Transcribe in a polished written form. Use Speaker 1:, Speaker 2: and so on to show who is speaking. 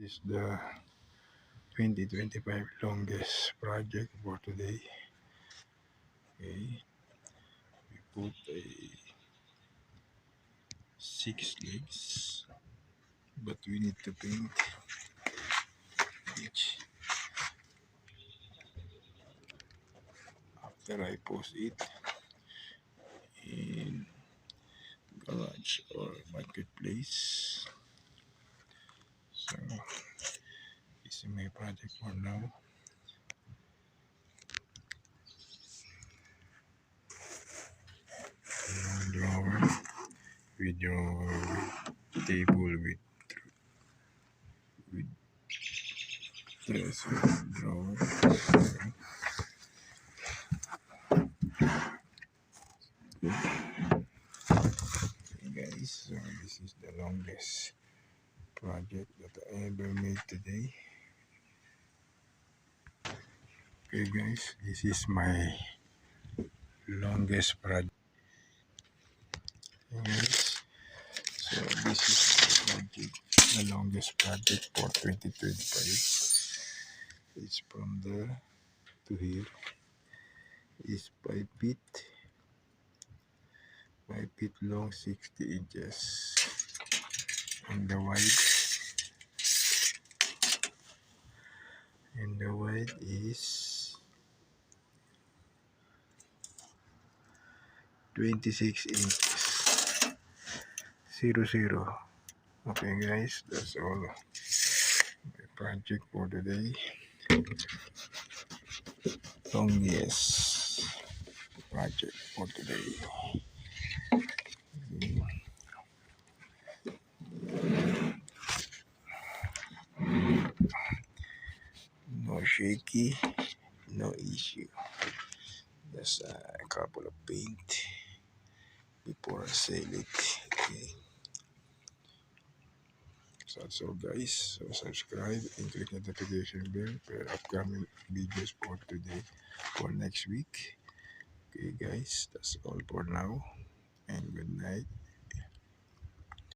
Speaker 1: This is the 2025 longest project for today. Okay, we put a 6 legs, but we need to paint each. After I post it in garage or marketplace. So this is my project for now. Drawer with your table with dresser drawer. Okay guys, so this is the longest project that I ever made today. Okay guys, this is my longest project. Okay, guys, so this is the longest project for 2025. It's from there to here. It's 5 feet long, 60 inches. And the wide is 26 inches. 00. Okay guys, that's all my project for today. Longest project for today. No shaky, no issue. Just a couple of paint before I sell it. Okay. So that's all guys. So subscribe and click notification bell for upcoming videos for today, for next week. Okay guys, that's all for now and good night.